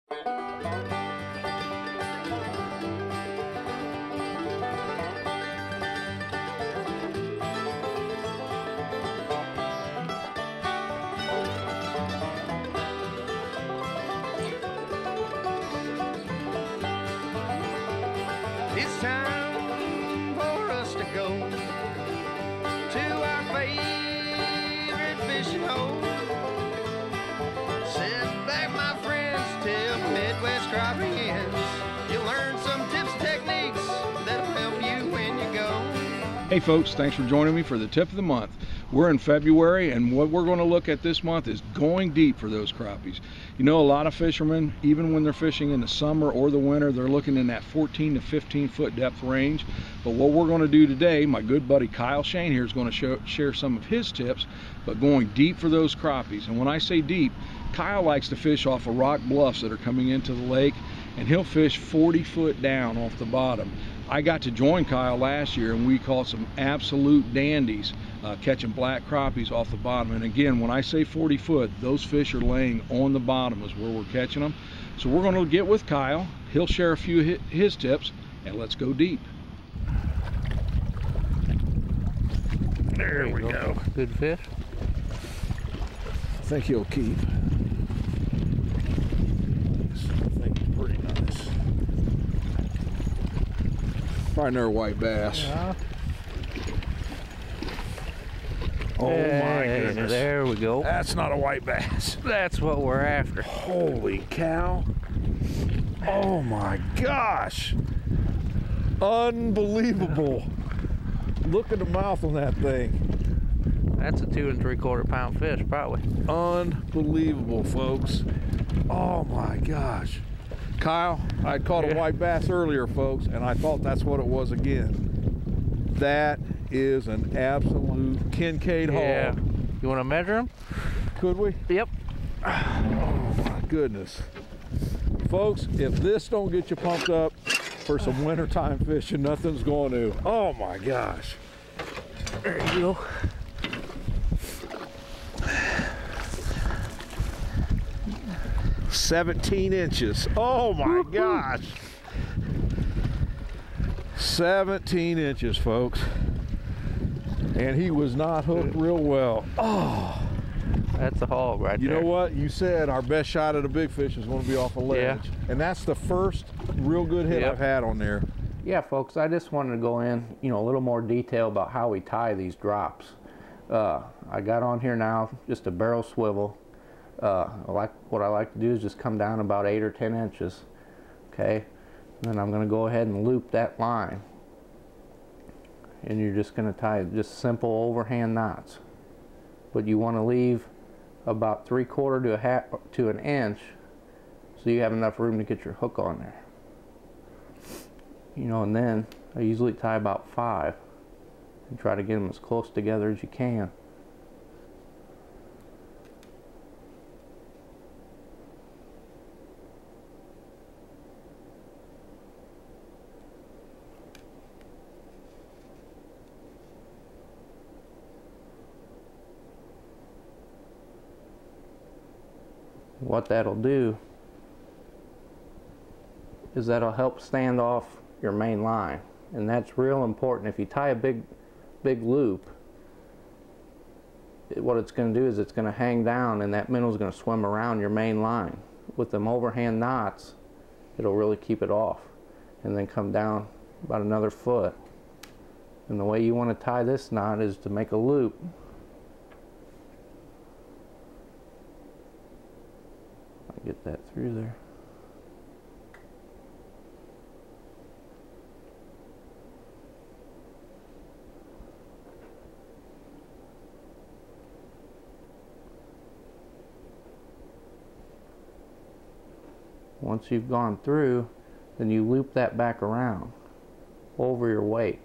It's time for us to go to our favorite fishing hole. Sit back, my friends, till Midwest crappie ends. You'll learn some tips and techniques that'll help you when you go. Hey folks, thanks for joining me for the tip of the month. We're in February, and what we're going to look at this month is going deep for those crappies. You know, a lot of fishermen, even when they're fishing in the summer or the winter, they're looking in that 14 to 15 foot depth range. But what we're going to do today, my good buddy Kyle Schoenherr is going to share some of his tips, but going deep for those crappies. And when I say deep, Kyle likes to fish off of rock bluffs that are coming into the lake, and he'll fish 40 foot down off the bottom. I got to join Kyle last year, and we caught some absolute dandies catching black crappies off the bottom. And again, when I say 40 foot, those fish are laying on the bottom is where we're catching them. So we're going to get with Kyle. He'll share a few of his tips, and let's go deep. There we go. Good fish. I think he'll keep. I think it's pretty nice. Probably another white bass. Yeah. Oh my goodness. There we go. That's not a white bass. That's what we're after. Holy cow. Oh my gosh. Unbelievable. Look at the mouth on that thing. That's a 2 3/4 pound fish, probably. Unbelievable, folks. Oh my gosh. Kyle, I caught a white bass earlier, folks, and I thought that's what it was again. That is an absolute Kinkade hog. You want to measure him? Could we? Yep. Oh my goodness. Folks, if this don't get you pumped up for some wintertime fishing, nothing's going to. Oh my gosh. There you go. "17 inches. Oh my gosh. 17 inches, folks. And he was not hooked real well. Oh. That's a hog right there. You know what? You said our best shot at a big fish is going to be off a ledge. Yeah. And that's the first real good hit I've had on there. Yeah, folks, I just wanted to go in, a little more detail about how we tie these drops. I got on here now, just a barrel swivel. What I like to do is just come down about 8 or 10 inches, okay? And then I'm going to go ahead and loop that line. And you're just going to tie just simple overhand knots. But you want to leave about 3/4 to an inch so you have enough room to get your hook on there. And then I usually tie about 5 and try to get them as close together as you can. What that'll do is that'll help stand off your main line, and that's real important. If you tie a big loop, what it's going to do is it's going to hang down, and that minnow is going to swim around your main line. With them overhand knots, it'll really keep it off, and then come down about another foot. And the way you want to tie this knot is to make a loop. Get that through there. Once you've gone through, then you loop that back around over your weight.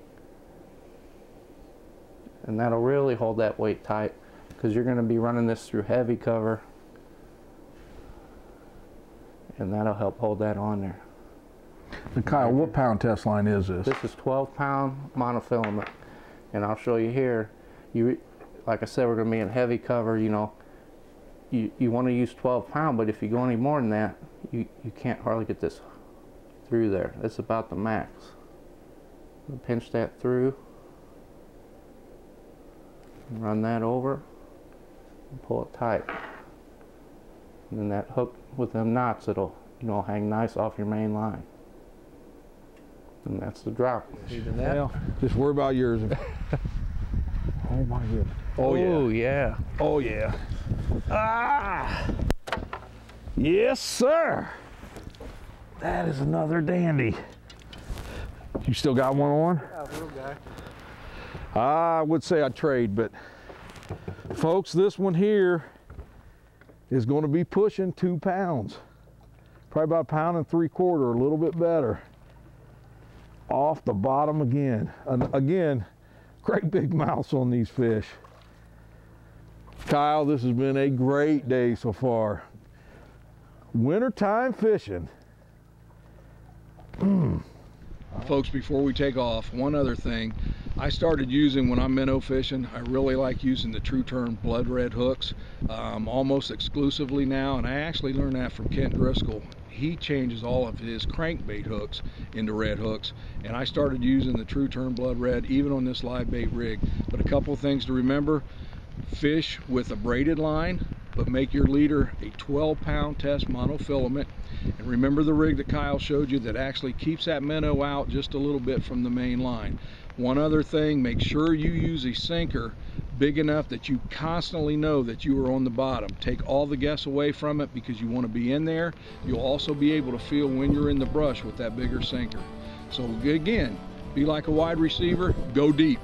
And that'll really hold that weight tight, because you're going to be running this through heavy cover. And that'll help hold that on there. And Kyle, what pound test line is this? This is 12-pound monofilament, and I'll show you here. Like I said, we're going to be in heavy cover. You want to use 12-pound, but if you go any more than that, you can't hardly get this through there. That's about the max. Pinch that through, run that over, and pull it tight. And then that hook with them knots, it'll, you know, hang nice off your main line. And that's the drop. Well, just worry about yours. Oh my goodness. Oh yeah. Oh yeah. Oh yeah. Ah! Yes, sir. That is another dandy. You still got one on? Yeah, little guy. I would say I'd trade, but folks, this one here is going to be pushing 2 pounds. Probably about 1.75 pounds, a little bit better. Off the bottom again. And again, great big mouths on these fish. Kyle, this has been a great day so far. Wintertime fishing. Folks, before we take off, one other thing. I started using, when I'm minnow fishing, I really like using the True Turn blood red hooks almost exclusively now, and I actually learned that from Kent Driscoll. He changes all of his crankbait hooks into red hooks, and I started using the True Turn blood red even on this live bait rig. But a couple of things to remember: fish with a braided line, but make your leader a 12-pound test monofilament. And remember the rig that Kyle showed you that actually keeps that minnow out just a little bit from the main line. One other thing, make sure you use a sinker big enough that you constantly know that you are on the bottom. Take all the guess away from it because you want to be in there. You'll also be able to feel when you're in the brush with that bigger sinker. So again, be like a wide receiver, go deep.